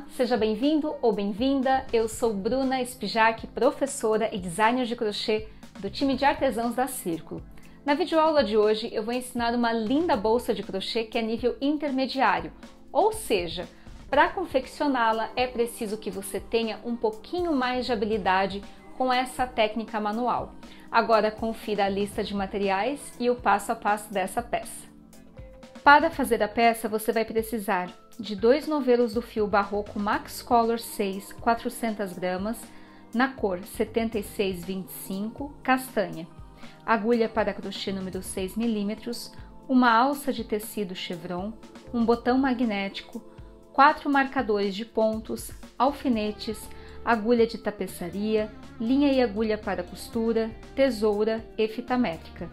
Olá, seja bem-vindo ou bem-vinda. Eu sou Bruna Spijac, professora e designer de crochê do time de artesãos da Círculo. Na videoaula de hoje eu vou ensinar uma linda bolsa de crochê que é nível intermediário, ou seja, para confeccioná-la é preciso que você tenha um pouquinho mais de habilidade com essa técnica manual. Agora confira a lista de materiais e o passo a passo dessa peça. Para fazer a peça você vai precisar de 2 novelos do fio barroco Max Color 6, 400 gramas, na cor 7625, castanha, agulha para crochê número 6 mm, uma alça de tecido chevron, um botão magnético, 4 marcadores de pontos, alfinetes, agulha de tapeçaria, linha e agulha para costura, tesoura e fita métrica.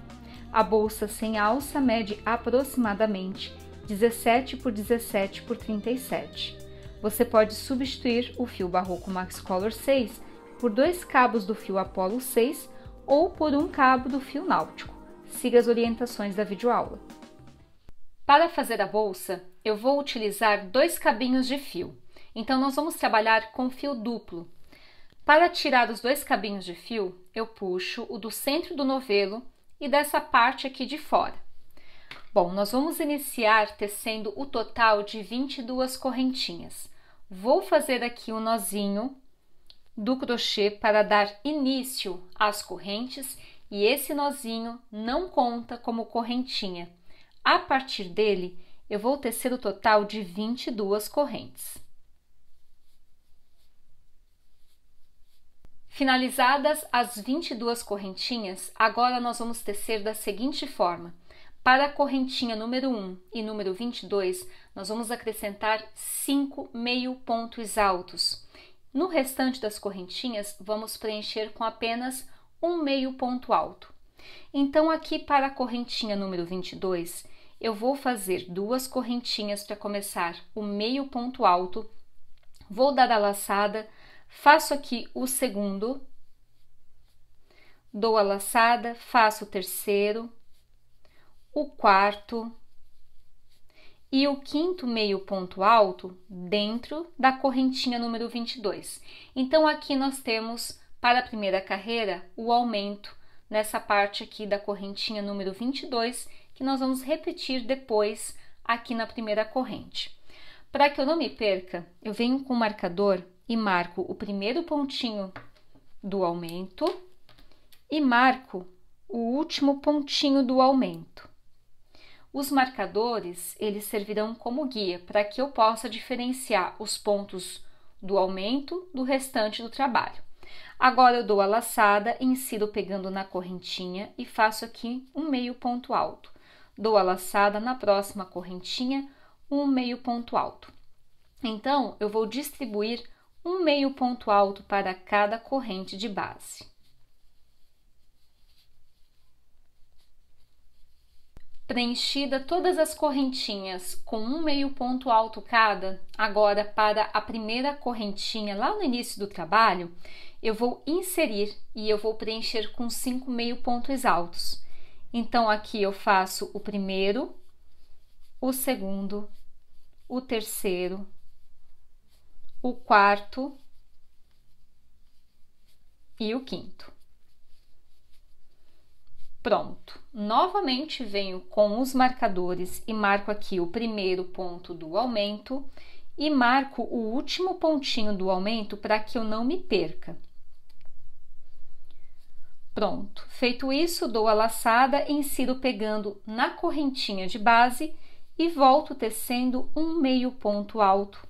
A bolsa sem alça mede aproximadamente 17 por 17 por 37. Você pode substituir o fio barroco Max Color 6 por 2 cabos do fio Apollo 6 ou por um cabo do fio náutico. Siga as orientações da videoaula. Para fazer a bolsa, eu vou utilizar 2 cabinhos de fio. Então nós vamos trabalhar com fio duplo. Para tirar os 2 cabinhos de fio, eu puxo o do centro do novelo e dessa parte aqui de fora. Bom, nós vamos iniciar tecendo o total de 22 correntinhas. Vou fazer aqui o nozinho do crochê para dar início às correntes e esse nozinho não conta como correntinha. A partir dele, eu vou tecer o total de 22 correntes. Finalizadas as 22 correntinhas, agora nós vamos tecer da seguinte forma. Para a correntinha número 1 e número 22, nós vamos acrescentar 5 meio pontos altos. No restante das correntinhas, vamos preencher com apenas um meio ponto alto. Então, aqui para a correntinha número 22, eu vou fazer 2 correntinhas para começar o meio ponto alto, vou dar a laçada, faço aqui o segundo, dou a laçada, faço o terceiro, o quarto e o quinto meio ponto alto dentro da correntinha número 22. Então, aqui nós temos, para a primeira carreira, o aumento nessa parte aqui da correntinha número 22, que nós vamos repetir depois aqui na primeira corrente. Para que eu não me perca, eu venho com o marcador e marco o primeiro pontinho do aumento e marco o último pontinho do aumento. Os marcadores, eles servirão como guia para que eu possa diferenciar os pontos do aumento do restante do trabalho. Agora eu dou a laçada, insiro pegando na correntinha e faço aqui um meio ponto alto. Dou a laçada na próxima correntinha, um meio ponto alto. Então, eu vou distribuir um meio ponto alto para cada corrente de base. Preenchida todas as correntinhas com um meio ponto alto cada, agora para a primeira correntinha lá no início do trabalho, eu vou inserir e eu vou preencher com 5 meio pontos altos. Então, aqui eu faço o primeiro, o segundo, o terceiro, o quarto e o quinto. Pronto. Novamente venho com os marcadores e marco aqui o primeiro ponto do aumento e marco o último pontinho do aumento para que eu não me perca. Pronto. Feito isso, dou a laçada, insiro pegando na correntinha de base e volto tecendo um meio ponto alto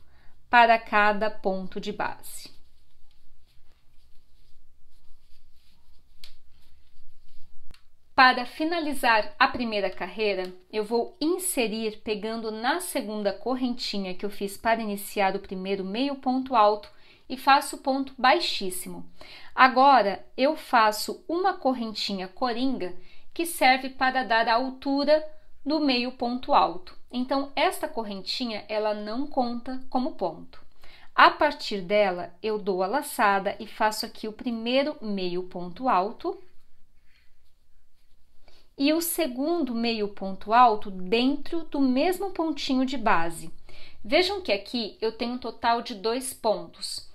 para cada ponto de base. Para finalizar a primeira carreira, eu vou inserir pegando na segunda correntinha que eu fiz para iniciar o primeiro meio ponto alto e faço ponto baixíssimo. Agora, eu faço uma correntinha coringa que serve para dar a altura do meio ponto alto. Então, esta correntinha, ela não conta como ponto. A partir dela, eu dou a laçada e faço aqui o primeiro meio ponto alto e o segundo meio ponto alto dentro do mesmo pontinho de base. Vejam que aqui eu tenho um total de 2 pontos,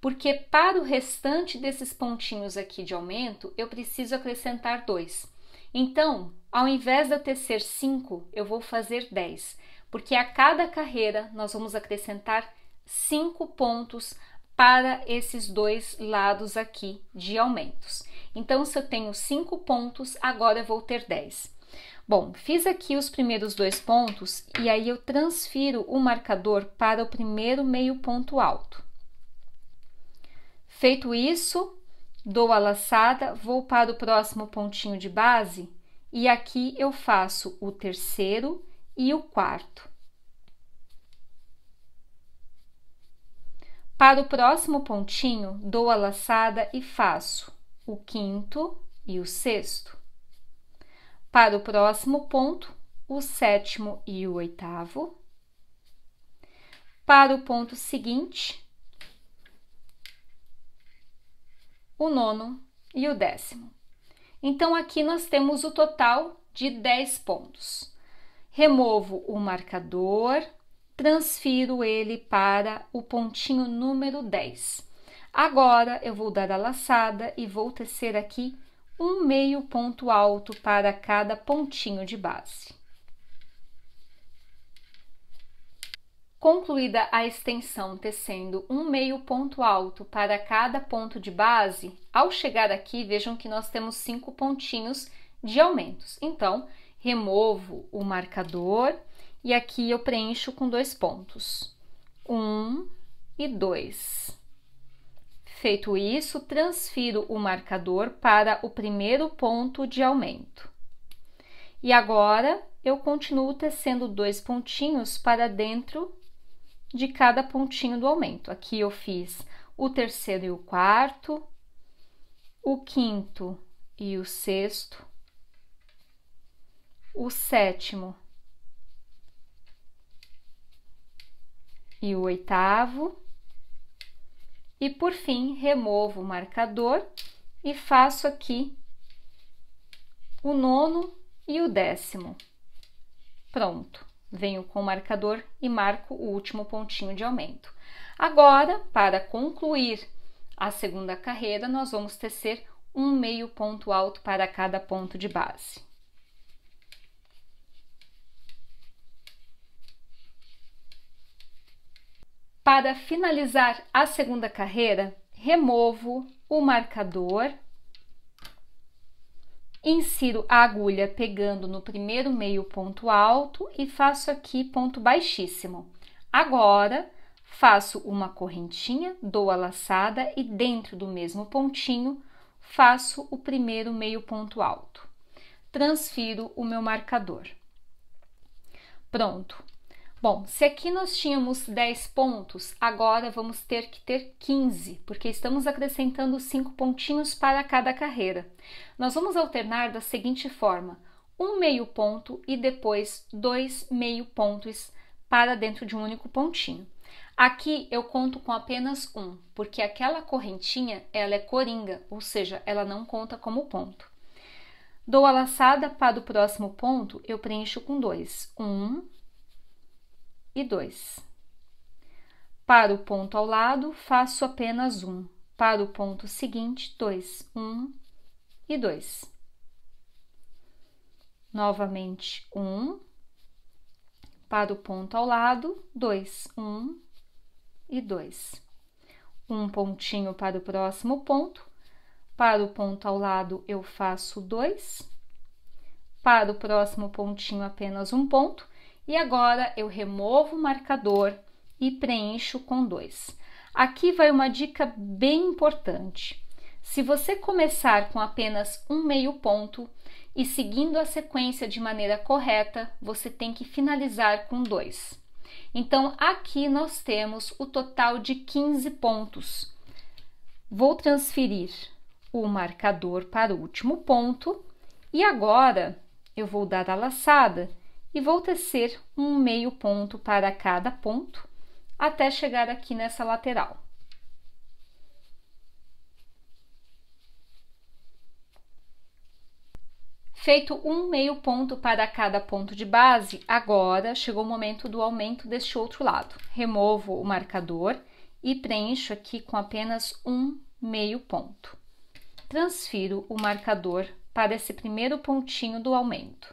porque para o restante desses pontinhos aqui de aumento, eu preciso acrescentar 2. Então, ao invés de eu tecer 5, eu vou fazer 10, porque a cada carreira nós vamos acrescentar 5 pontos para esses 2 lados aqui de aumentos. Então, se eu tenho 5 pontos, agora eu vou ter 10. Bom, fiz aqui os primeiros 2 pontos e aí eu transfiro o marcador para o primeiro meio ponto alto. Feito isso, dou a laçada, vou para o próximo pontinho de base e aqui eu faço o terceiro e o quarto. Para o próximo pontinho, dou a laçada e faço o quinto e o sexto. Para o próximo ponto, o sétimo e o oitavo. Para o ponto seguinte, o nono e o décimo. Então, aqui nós temos o total de 10 pontos. Removo o marcador, transfiro ele para o pontinho número 10. Agora, eu vou dar a laçada e vou tecer aqui um meio ponto alto para cada pontinho de base. Concluída a extensão tecendo um meio ponto alto para cada ponto de base, ao chegar aqui, vejam que nós temos 5 pontinhos de aumentos. Então, removo o marcador e aqui eu preencho com 2 pontos, 1 e 2. Feito isso, transfiro o marcador para o primeiro ponto de aumento. E agora, eu continuo tecendo 2 pontinhos para dentro de cada pontinho do aumento. Aqui eu fiz o terceiro e o quarto, o quinto e o sexto, o sétimo e o oitavo, e por fim removo o marcador e faço aqui o nono e o décimo. Pronto, venho com o marcador e marco o último pontinho de aumento. Agora, para concluir a segunda carreira, nós vamos tecer um meio ponto alto para cada ponto de base. Para finalizar a segunda carreira, removo o marcador, insiro a agulha pegando no primeiro meio ponto alto e faço aqui ponto baixíssimo. Agora, faço uma correntinha, dou a laçada e dentro do mesmo pontinho, faço o primeiro meio ponto alto. Transfiro o meu marcador. Pronto. Bom, se aqui nós tínhamos 10 pontos, agora vamos ter que ter 15, porque estamos acrescentando 5 pontinhos para cada carreira. Nós vamos alternar da seguinte forma: um meio ponto e depois 2 meio pontos para dentro de um único pontinho. Aqui eu conto com apenas um, porque aquela correntinha, ela é coringa, ou seja, ela não conta como ponto. Dou a laçada para o próximo ponto, eu preencho com 2. 1 e 2. Para o ponto ao lado, faço apenas 1. Para o ponto seguinte, 2. 1 e 2. Novamente, 1. Para o ponto ao lado, 2. 1 e 2. Um pontinho para o próximo ponto. Para o ponto ao lado, eu faço 2. Para o próximo pontinho, apenas um ponto. E agora eu removo o marcador e preencho com 2. Aqui vai uma dica bem importante. Se você começar com apenas um meio ponto e seguindo a sequência de maneira correta, você tem que finalizar com 2. Então, aqui nós temos o total de 15 pontos. Vou transferir o marcador para o último ponto e agora eu vou dar a laçada e vou tecer um meio ponto para cada ponto, até chegar aqui nessa lateral. Feito um meio ponto para cada ponto de base, agora chegou o momento do aumento deste outro lado. Removo o marcador e preencho aqui com apenas um meio ponto. Transfiro o marcador para esse primeiro pontinho do aumento.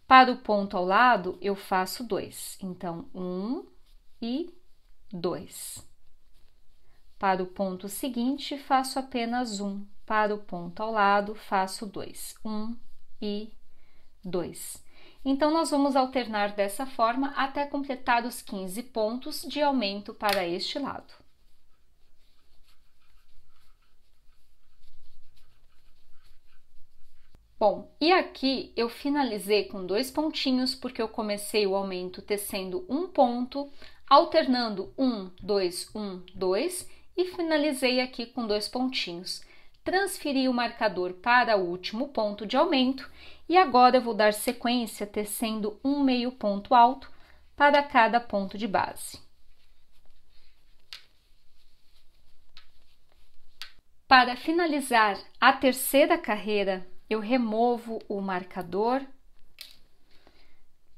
Para o ponto ao lado, eu faço 2. Então, 1 e 2. Para o ponto seguinte, faço apenas 1. Para o ponto ao lado, faço 2. 1 e 2. Então, nós vamos alternar dessa forma até completar os 15 pontos de aumento para este lado. Bom, e aqui eu finalizei com 2 pontinhos, porque eu comecei o aumento tecendo um ponto, alternando 1, 2, 1, 2 e finalizei aqui com 2 pontinhos. Transferi o marcador para o último ponto de aumento e agora eu vou dar sequência tecendo um meio ponto alto para cada ponto de base. Para finalizar a terceira carreira, eu removo o marcador,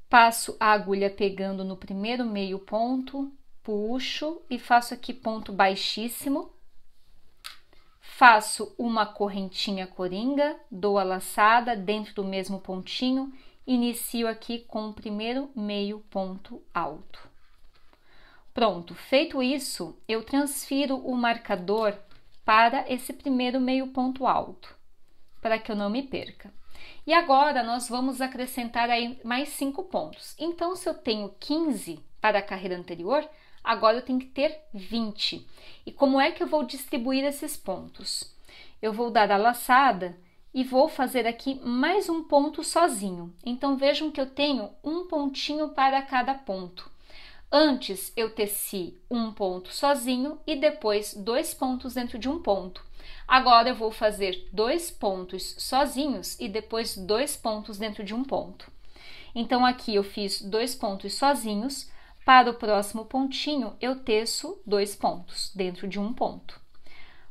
passo a agulha pegando no primeiro meio ponto, puxo e faço aqui ponto baixíssimo. Faço uma correntinha coringa, dou a laçada dentro do mesmo pontinho, inicio aqui com o primeiro meio ponto alto. Pronto, feito isso, eu transfiro o marcador para esse primeiro meio ponto alto, para que eu não me perca. E agora nós vamos acrescentar aí mais 5 pontos. Então, se eu tenho 15 para a carreira anterior, agora eu tenho que ter 20. E como é que eu vou distribuir esses pontos? Eu vou dar a laçada e vou fazer aqui mais um ponto sozinho. Então, vejam que eu tenho um pontinho para cada ponto. Antes, eu teci um ponto sozinho e depois 2 pontos dentro de um ponto. Agora, eu vou fazer 2 pontos sozinhos e depois 2 pontos dentro de um ponto. Então, aqui eu fiz 2 pontos sozinhos. Para o próximo pontinho, eu teço 2 pontos dentro de um ponto.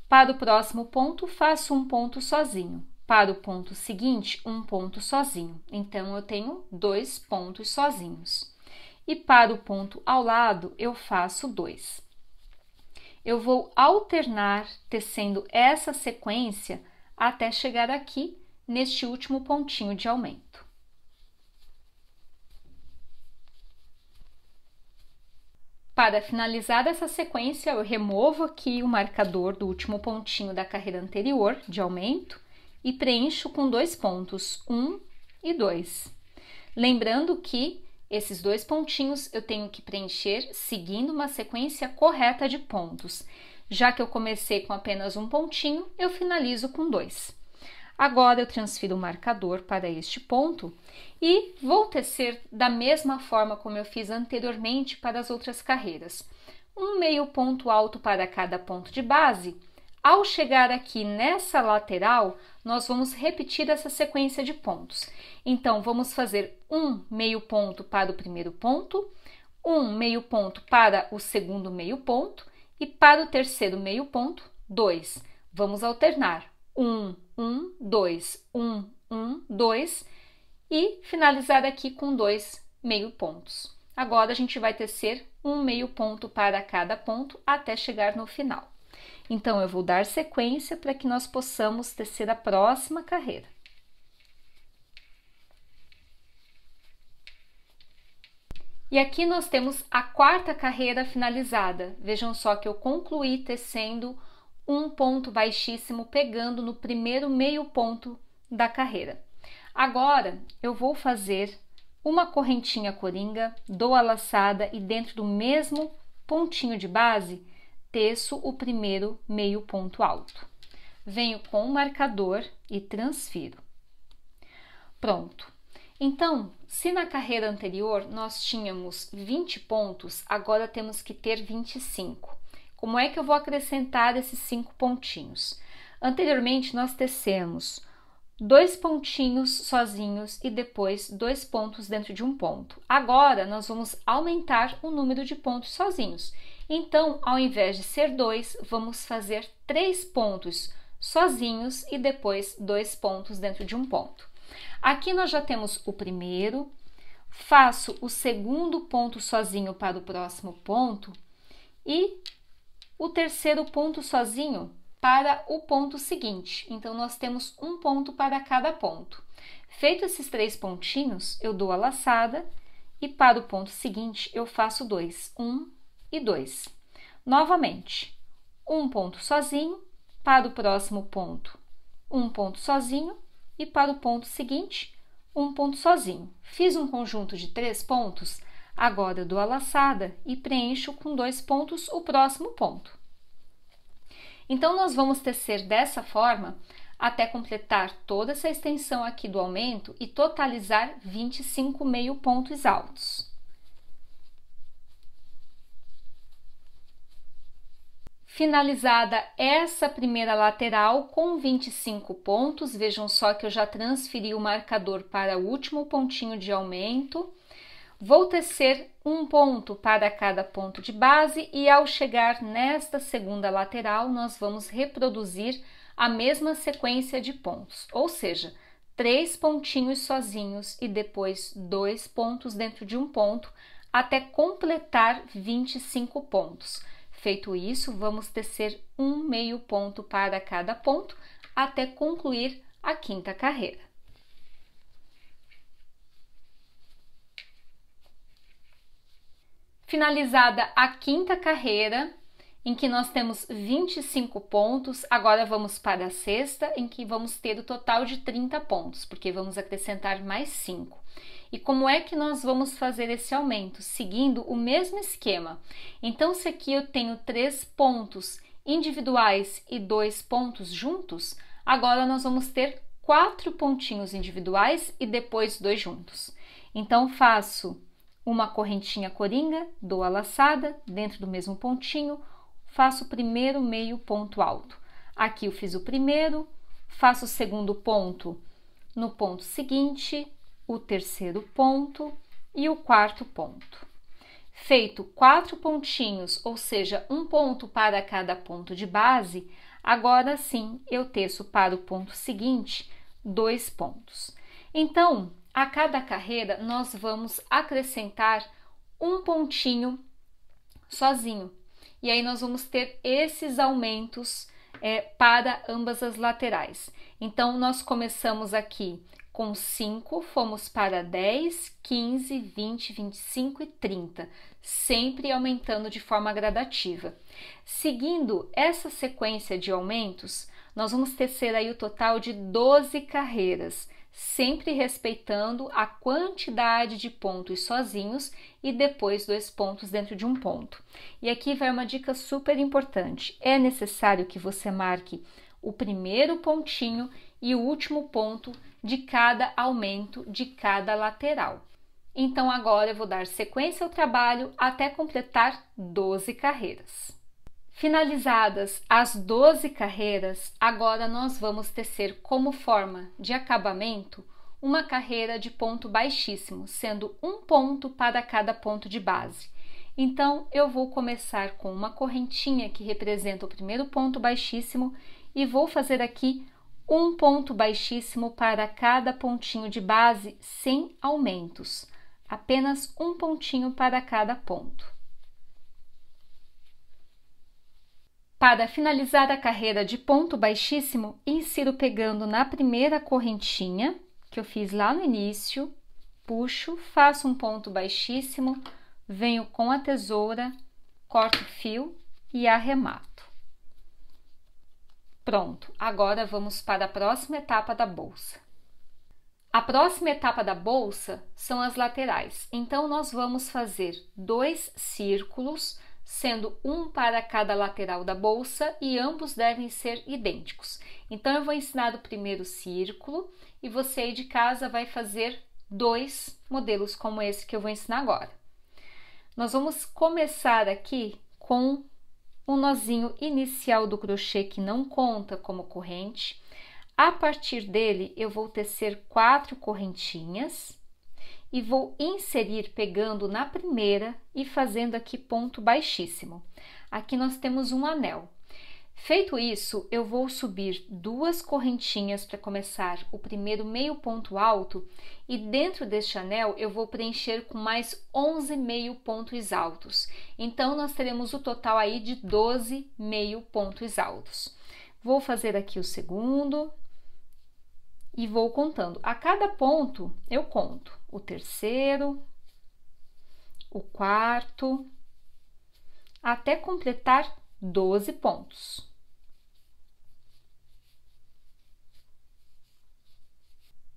Para o próximo ponto, faço um ponto sozinho. Para o ponto seguinte, um ponto sozinho. Então, eu tenho 2 pontos sozinhos. E para o ponto ao lado, eu faço 2. Eu vou alternar tecendo essa sequência até chegar aqui neste último pontinho de aumento. Para finalizar essa sequência, eu removo aqui o marcador do último pontinho da carreira anterior de aumento e preencho com 2 pontos, 1 e 2. Lembrando que esses 2 pontinhos eu tenho que preencher seguindo uma sequência correta de pontos. Já que eu comecei com apenas um pontinho, eu finalizo com 2. Agora eu transfiro o marcador para este ponto e vou tecer da mesma forma como eu fiz anteriormente para as outras carreiras. Um meio ponto alto para cada ponto de base. Ao chegar aqui nessa lateral, nós vamos repetir essa sequência de pontos. Então, vamos fazer um meio ponto para o primeiro ponto, um meio ponto para o segundo meio ponto e para o terceiro meio ponto, 2. Vamos alternar. 1, 1, 2, 1, 1, 2 e finalizar aqui com 2 meio pontos. Agora, a gente vai tecer um meio ponto para cada ponto até chegar no final. Então, eu vou dar sequência para que nós possamos tecer a próxima carreira. E aqui nós temos a quarta carreira finalizada. Vejam só que eu concluí tecendo um ponto baixíssimo pegando no primeiro meio ponto da carreira. Agora, eu vou fazer uma correntinha coringa, dou a laçada e dentro do mesmo pontinho de base, teço o primeiro meio ponto alto. Venho com o marcador e transfiro. Pronto. Então, se na carreira anterior nós tínhamos 20 pontos, agora temos que ter 25. Como é que eu vou acrescentar esses 5 pontinhos? Anteriormente, nós tecemos 2 pontinhos sozinhos e depois 2 pontos dentro de um ponto. Agora, nós vamos aumentar o número de pontos sozinhos. Então, ao invés de ser 2, vamos fazer 3 pontos sozinhos e depois 2 pontos dentro de um ponto. Aqui nós já temos o primeiro, faço o segundo ponto sozinho para o próximo ponto e o terceiro ponto sozinho para o ponto seguinte. Então, nós temos um ponto para cada ponto. Feito esses 3 pontinhos, eu dou a laçada e para o ponto seguinte eu faço 2, 1 e 2. Novamente, um ponto sozinho, para o próximo ponto, um ponto sozinho e para o ponto seguinte, um ponto sozinho. Fiz um conjunto de 3 pontos, agora eu dou a laçada e preencho com 2 pontos o próximo ponto. Então, nós vamos tecer dessa forma até completar toda essa extensão aqui do aumento e totalizar 25 meio pontos altos. Finalizada essa primeira lateral com 25 pontos, vejam só que eu já transferi o marcador para o último pontinho de aumento. Vou tecer um ponto para cada ponto de base e ao chegar nesta segunda lateral, nós vamos reproduzir a mesma sequência de pontos, ou seja, 3 pontinhos sozinhos e depois 2 pontos dentro de um ponto, até completar 25 pontos. Feito isso, vamos tecer um meio ponto para cada ponto, até concluir a 5ª carreira. Finalizada a 5ª carreira, em que nós temos 25 pontos, agora vamos para a 6ª, em que vamos ter o total de 30 pontos, porque vamos acrescentar mais 5. E como é que nós vamos fazer esse aumento? Seguindo o mesmo esquema. Então, se aqui eu tenho 3 pontos individuais e 2 pontos juntos, agora nós vamos ter 4 pontinhos individuais e depois 2 juntos. Então, faço uma correntinha coringa, dou a laçada dentro do mesmo pontinho, faço o primeiro meio ponto alto. Aqui eu fiz o primeiro, faço o segundo ponto no ponto seguinte, o terceiro ponto e o 4º ponto. Feito 4 pontinhos, ou seja, um ponto para cada ponto de base, agora sim eu teço para o ponto seguinte 2 pontos. Então, a cada carreira nós vamos acrescentar um pontinho sozinho. E aí nós vamos ter esses aumentos para ambas as laterais. Então, nós começamos aqui com 5, fomos para 10, 15, 20, 25 e 30, sempre aumentando de forma gradativa. Seguindo essa sequência de aumentos, nós vamos tecer aí o total de 12 carreiras, sempre respeitando a quantidade de pontos sozinhos e depois 2 pontos dentro de um ponto. E aqui vai uma dica super importante. É necessário que você marque o primeiro pontinho e o último ponto de cada aumento de cada lateral. Então, agora eu vou dar sequência ao trabalho até completar 12 carreiras. Finalizadas as 12 carreiras, agora nós vamos tecer como forma de acabamento uma carreira de ponto baixíssimo, sendo um ponto para cada ponto de base. Então, eu vou começar com uma correntinha que representa o primeiro ponto baixíssimo e vou fazer aqui um ponto baixíssimo para cada pontinho de base sem aumentos, apenas um pontinho para cada ponto. Para finalizar a carreira de ponto baixíssimo, insiro pegando na primeira correntinha que eu fiz lá no início, puxo, faço um ponto baixíssimo, venho com a tesoura, corto o fio e arremato. Pronto, agora vamos para a próxima etapa da bolsa. A próxima etapa da bolsa são as laterais, então nós vamos fazer 2 círculos, sendo um para cada lateral da bolsa e ambos devem ser idênticos. Então, eu vou ensinar o primeiro círculo e você aí de casa vai fazer 2 modelos como esse que eu vou ensinar agora. Nós vamos começar aqui com um nozinho inicial do crochê que não conta como corrente. A partir dele, eu vou tecer 4 correntinhas e vou inserir pegando na primeira e fazendo aqui ponto baixíssimo. Aqui nós temos um anel. Feito isso, eu vou subir 2 correntinhas para começar o primeiro meio ponto alto e dentro deste anel eu vou preencher com mais 11 meio pontos altos. Então, nós teremos o total aí de 12 meio pontos altos. Vou fazer aqui o segundo e vou contando. A cada ponto eu conto o terceiro, o quarto, até completar 12 pontos.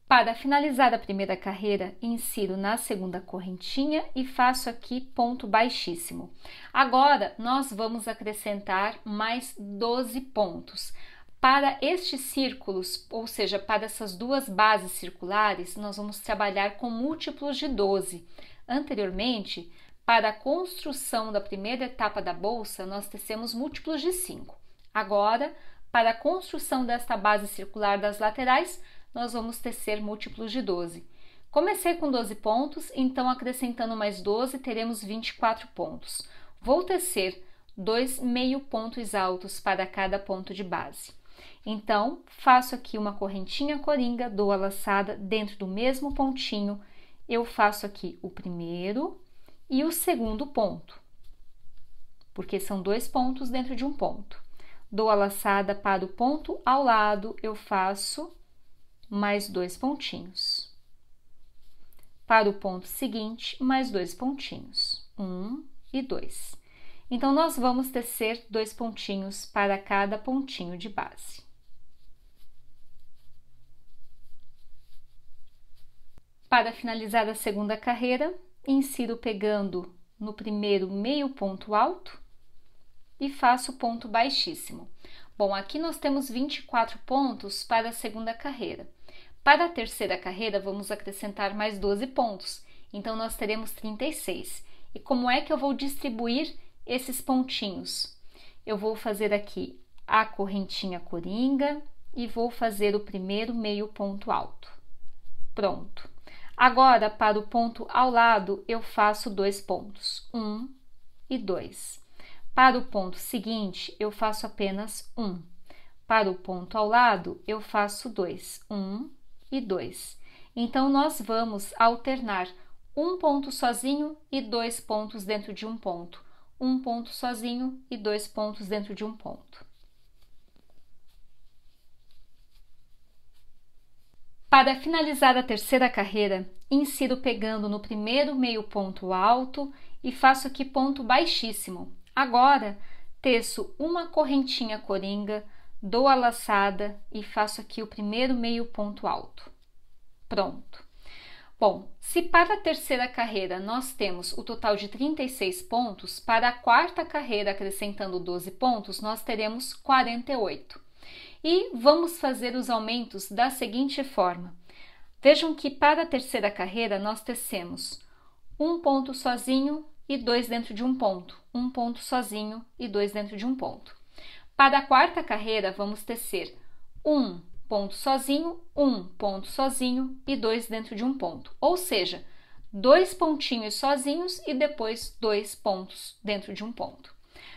Para finalizar a primeira carreira, insiro na segunda correntinha e faço aqui ponto baixíssimo. Agora, nós vamos acrescentar mais 12 pontos. Para estes círculos, ou seja, para essas duas bases circulares, nós vamos trabalhar com múltiplos de 12. Anteriormente, para a construção da primeira etapa da bolsa, nós tecemos múltiplos de 5. Agora, para a construção desta base circular das laterais, nós vamos tecer múltiplos de 12. Comecei com 12 pontos, então acrescentando mais 12, teremos 24 pontos. Vou tecer 2 meio pontos altos para cada ponto de base. Então, faço aqui uma correntinha coringa, dou a laçada dentro do mesmo pontinho, eu faço aqui o primeiro e o segundo ponto, porque são 2 pontos dentro de um ponto. Dou a laçada para o ponto ao lado, eu faço mais 2 pontinhos. Para o ponto seguinte, mais 2 pontinhos, 1 e 2. Então, nós vamos tecer 2 pontinhos para cada pontinho de base. Para finalizar a segunda carreira, insiro pegando no primeiro meio ponto alto e faço ponto baixíssimo. Bom, aqui nós temos 24 pontos para a segunda carreira. Para a terceira carreira, vamos acrescentar mais 12 pontos, então nós teremos 36. E como é que eu vou distribuir esses pontinhos? Eu vou fazer aqui a correntinha coringa e vou fazer o primeiro meio ponto alto. Pronto. Agora, para o ponto ao lado, eu faço 2 pontos, 1 e 2. Para o ponto seguinte, eu faço apenas 1. Para o ponto ao lado, eu faço 2, 1 e 2. Então, nós vamos alternar um ponto sozinho e 2 pontos dentro de um ponto. Um ponto sozinho e 2 pontos dentro de um ponto. Para finalizar a terceira carreira, insiro pegando no primeiro meio ponto alto e faço aqui ponto baixíssimo. Agora, teço uma correntinha coringa, dou a laçada e faço aqui o primeiro meio ponto alto. Pronto. Bom, se para a terceira carreira nós temos o total de 36 pontos, para a quarta carreira, acrescentando 12 pontos, nós teremos 48. E vamos fazer os aumentos da seguinte forma. Vejam que para a terceira carreira nós tecemos um ponto sozinho e 2 dentro de um ponto, um ponto sozinho e 2 dentro de um ponto. Para a quarta carreira, vamos tecer um ponto sozinho e 2 dentro de um ponto, ou seja, 2 pontinhos sozinhos e depois 2 pontos dentro de um ponto.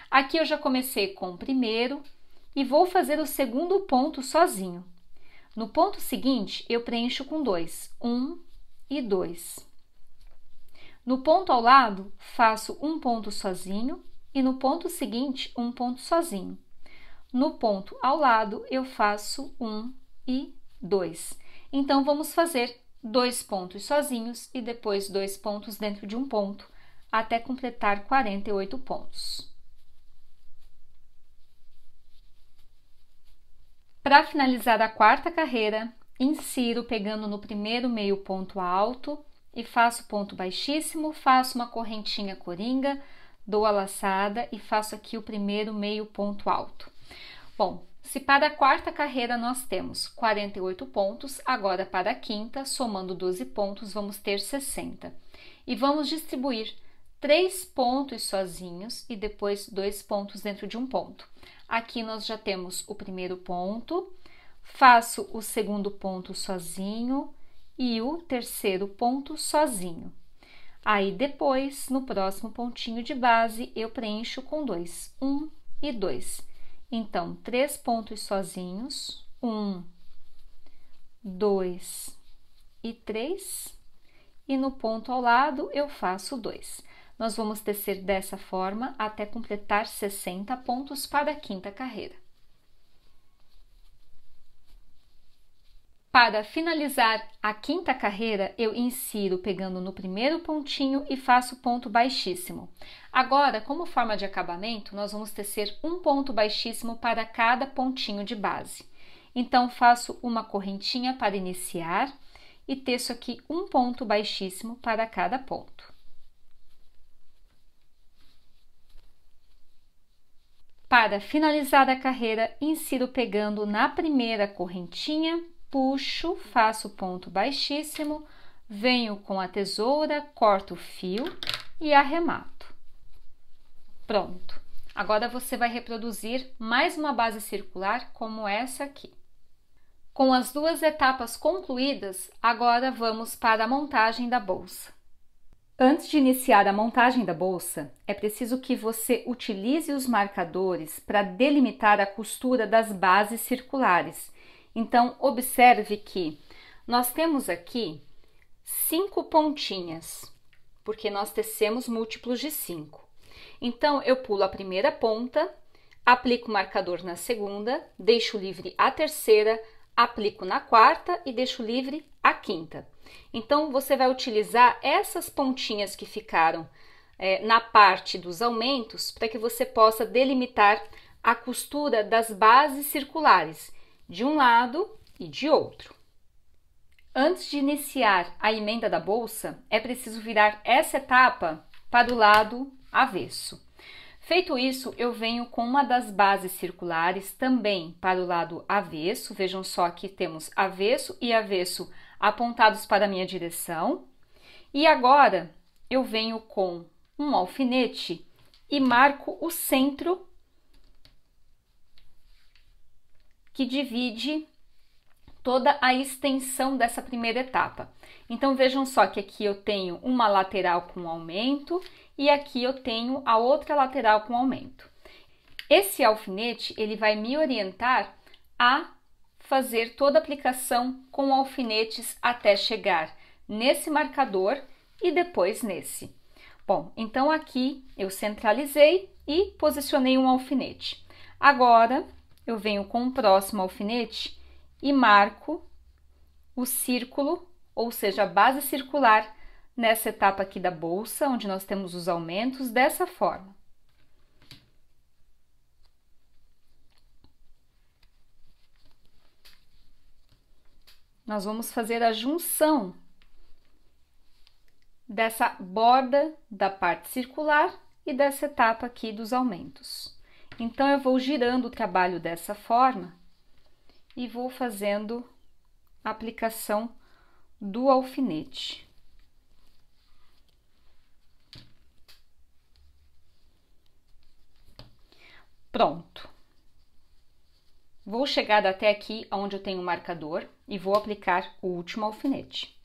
Aqui eu já comecei com o primeiro e vou fazer o segundo ponto sozinho. No ponto seguinte, eu preencho com 2, 1 e 2. No ponto ao lado, faço um ponto sozinho e no ponto seguinte, um ponto sozinho. No ponto ao lado, eu faço 1 e 2. Então, vamos fazer 2 pontos sozinhos e depois 2 pontos dentro de um ponto, até completar 48 pontos. Para finalizar a quarta carreira, insiro pegando no primeiro meio ponto alto e faço ponto baixíssimo, faço uma correntinha coringa, dou a laçada e faço aqui o primeiro meio ponto alto. Bom, se para a quarta carreira nós temos 48 pontos, agora para a quinta, somando 12 pontos, vamos ter 60. E vamos distribuir 3 pontos sozinhos e depois 2 pontos dentro de um ponto. Aqui nós já temos o primeiro ponto, faço o segundo ponto sozinho e o terceiro ponto sozinho. Aí depois, no próximo pontinho de base, eu preencho com 2, 1 e 2. Então, 3 pontos sozinhos, 1, 2 e 3, e no ponto ao lado eu faço 2. Nós vamos tecer dessa forma até completar 60 pontos para a quinta carreira. Para finalizar a quinta carreira, eu insiro pegando no primeiro pontinho e faço ponto baixíssimo. Agora, como forma de acabamento, nós vamos tecer um ponto baixíssimo para cada pontinho de base. Então, faço uma correntinha para iniciar e teço aqui um ponto baixíssimo para cada ponto. Para finalizar a carreira, insiro pegando na primeira correntinha, puxo, faço ponto baixíssimo, venho com a tesoura, corto o fio e arremato. Pronto! Agora você vai reproduzir mais uma base circular como essa aqui. Com as duas etapas concluídas, agora vamos para a montagem da bolsa. Antes de iniciar a montagem da bolsa, é preciso que você utilize os marcadores para delimitar a costura das bases circulares. Então, observe que nós temos aqui 5 pontinhas, porque nós tecemos múltiplos de 5. Então, eu pulo a primeira ponta, aplico o marcador na segunda, deixo livre a terceira, aplico na quarta e deixo livre a quinta. Então, você vai utilizar essas pontinhas que ficaram na parte dos aumentos para que você possa delimitar a costura das bases circulares, de um lado e de outro. Antes de iniciar a emenda da bolsa, é preciso virar essa etapa para o lado avesso. Feito isso, eu venho com uma das bases circulares também para o lado avesso. Vejam só que temos avesso e avesso apontados para a minha direção. E agora eu venho com um alfinete e marco o centro que divide toda a extensão dessa primeira etapa. Então, vejam só que aqui eu tenho uma lateral com aumento e aqui eu tenho a outra lateral com aumento. Esse alfinete, ele vai me orientar a fazer toda a aplicação com alfinetes até chegar nesse marcador e depois nesse. Bom, então aqui eu centralizei e posicionei um alfinete. Agora, eu venho com o próximo alfinete e marco o círculo, ou seja, a base circular nessa etapa aqui da bolsa, onde nós temos os aumentos, dessa forma. Nós vamos fazer a junção dessa borda da parte circular e dessa etapa aqui dos aumentos. Então, eu vou girando o trabalho dessa forma e vou fazendo a aplicação do alfinete. Pronto. Vou chegar até aqui onde eu tenho o marcador e vou aplicar o último alfinete.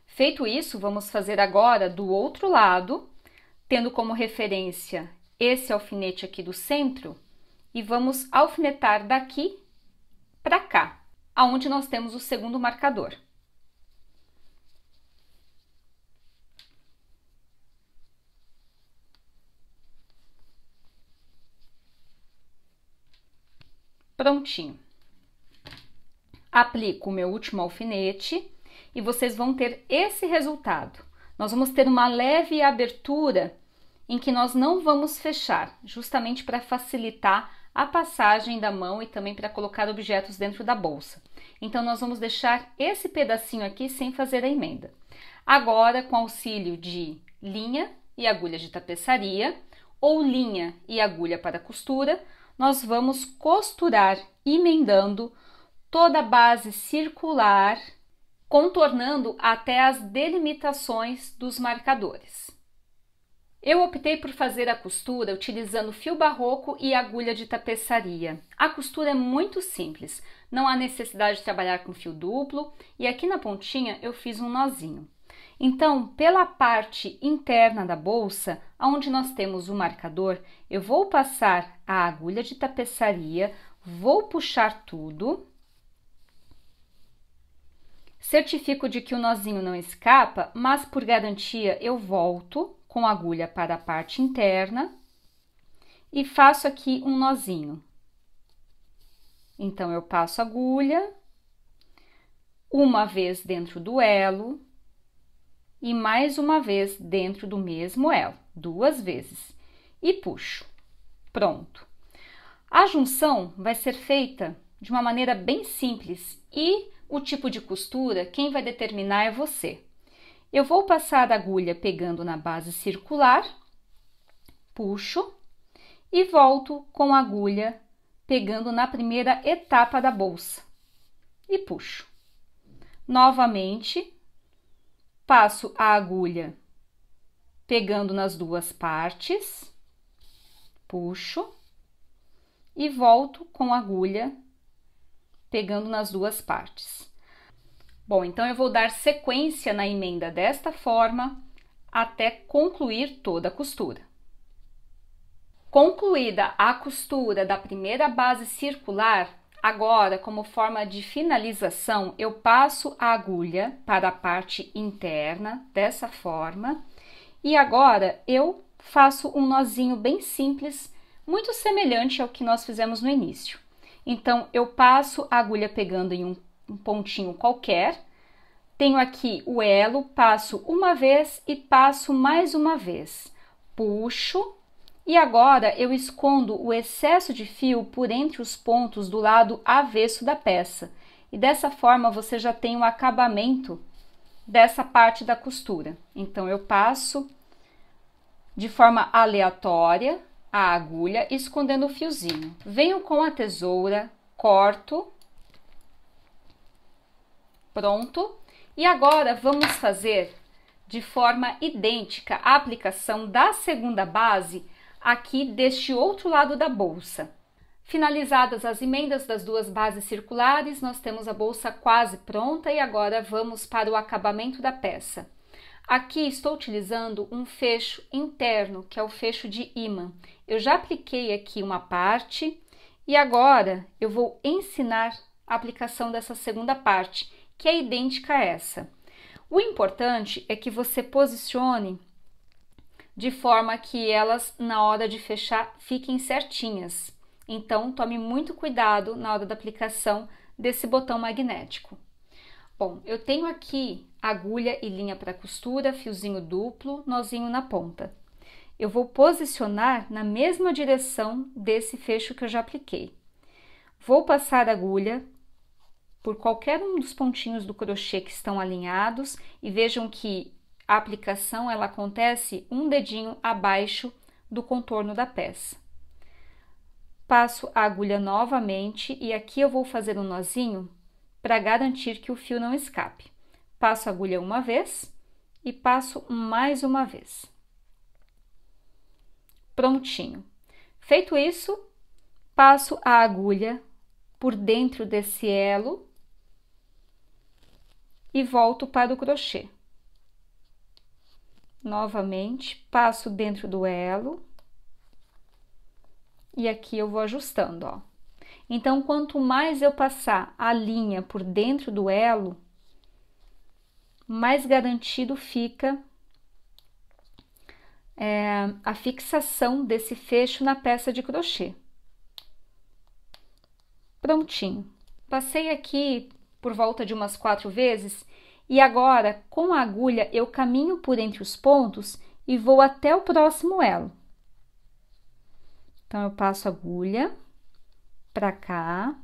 Feito isso, vamos fazer agora do outro lado, tendo como referência esse alfinete aqui do centro, e vamos alfinetar daqui para cá, aonde nós temos o segundo marcador. Prontinho. Aplico o meu último alfinete e vocês vão ter esse resultado. Nós vamos ter uma leve abertura em que nós não vamos fechar, justamente para facilitar a passagem da mão e também para colocar objetos dentro da bolsa. Então, nós vamos deixar esse pedacinho aqui sem fazer a emenda. Agora, com auxílio de linha e agulha de tapeçaria, ou linha e agulha para costura, nós vamos costurar emendando toda a base circular, contornando até as delimitações dos marcadores. Eu optei por fazer a costura utilizando fio barroco e agulha de tapeçaria. A costura é muito simples, não há necessidade de trabalhar com fio duplo e aqui na pontinha eu fiz um nozinho. Então, pela parte interna da bolsa, onde nós temos o marcador, eu vou passar a agulha de tapeçaria, vou puxar tudo. Certifico de que o nozinho não escapa, mas por garantia eu volto com a agulha para a parte interna e faço aqui um nozinho. Então, eu passo a agulha uma vez dentro do elo e mais uma vez dentro do mesmo elo, 2 vezes, e puxo. Pronto. A junção vai ser feita de uma maneira bem simples e o tipo de costura, quem vai determinar é você. Eu vou passar a agulha pegando na base circular, puxo e volto com a agulha pegando na primeira etapa da bolsa e puxo. Novamente, passo a agulha pegando nas 2 partes, puxo e volto com a agulha pegando nas 2 partes. Bom, então eu vou dar sequência na emenda desta forma até concluir toda a costura. Concluída a costura da primeira base circular, agora, como forma de finalização, eu passo a agulha para a parte interna, dessa forma, e agora eu faço um nozinho bem simples, muito semelhante ao que nós fizemos no início. Então, eu passo a agulha pegando em um pontinho qualquer, tenho aqui o elo, passo uma vez e passo mais uma vez, puxo, e agora eu escondo o excesso de fio por entre os pontos do lado avesso da peça. E dessa forma você já tem o acabamento dessa parte da costura. Então, eu passo de forma aleatória a agulha, escondendo o fiozinho. Venho com a tesoura, corto. Pronto. E agora vamos fazer de forma idêntica a aplicação da segunda base aqui deste outro lado da bolsa. Finalizadas as emendas das 2 bases circulares, nós temos a bolsa quase pronta e agora vamos para o acabamento da peça. Aqui estou utilizando um fecho interno, que é o fecho de ímã. Eu já apliquei aqui uma parte e agora eu vou ensinar a aplicação dessa segunda parte, que é idêntica a essa. O importante é que você posicione de forma que elas, na hora de fechar, fiquem certinhas. Então, tome muito cuidado na hora da aplicação desse botão magnético. Bom, eu tenho aqui agulha e linha para costura, fiozinho duplo, nozinho na ponta. Eu vou posicionar na mesma direção desse fecho que eu já apliquei. Vou passar a agulha por qualquer um dos pontinhos do crochê que estão alinhados e vejam que a aplicação ela acontece um dedinho abaixo do contorno da peça. Passo a agulha novamente e aqui eu vou fazer um nozinho para garantir que o fio não escape. Passo a agulha uma vez e passo mais uma vez. Prontinho. Feito isso, passo a agulha por dentro desse elo e volto para o crochê. Novamente, passo dentro do elo e aqui eu vou ajustando, ó. Então, quanto mais eu passar a linha por dentro do elo, mais garantido fica a fixação desse fecho na peça de crochê. Prontinho. Passei aqui por volta de umas 4 vezes e agora, com a agulha, eu caminho por entre os pontos e vou até o próximo elo. Então, eu passo a agulha para cá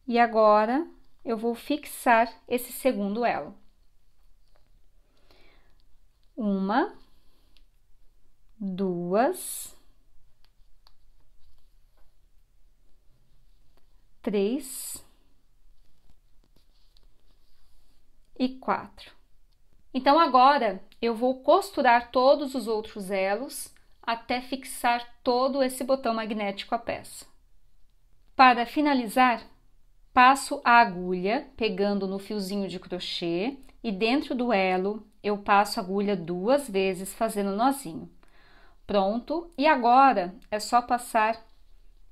e agora eu vou fixar esse segundo elo. 1, 2, 3 e 4. Então, agora eu vou costurar todos os outros elos até fixar todo esse botão magnético à peça. Para finalizar, passo a agulha pegando no fiozinho de crochê e dentro do elo eu passo a agulha 2 vezes fazendo nozinho. Pronto, e agora é só passar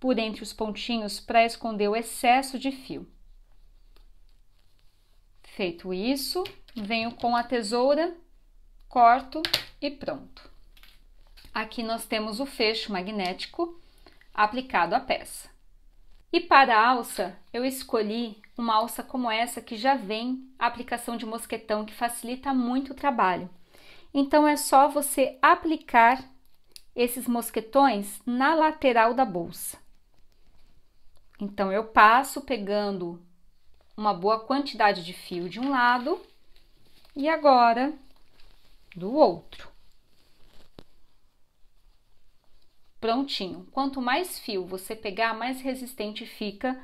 por entre os pontinhos para esconder o excesso de fio. Feito isso, venho com a tesoura, corto e pronto. Aqui nós temos o fecho magnético aplicado à peça. E para a alça, eu escolhi uma alça como essa que já vem a aplicação de mosquetão, que facilita muito o trabalho. Então é só você aplicar esses mosquetões na lateral da bolsa. Então eu passo pegando uma boa quantidade de fio de um lado e agora do outro. Prontinho. Quanto mais fio você pegar, mais resistente fica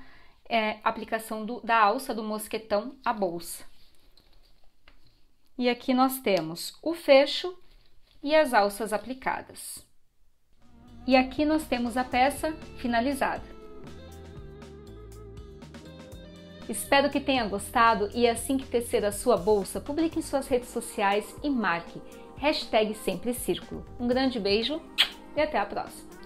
a aplicação da alça do mosquetão à bolsa. E aqui nós temos o fecho e as alças aplicadas. E aqui nós temos a peça finalizada. Espero que tenha gostado e assim que tecer a sua bolsa, publique em suas redes sociais e marque #SempreCírculo. Um grande beijo e até a próxima!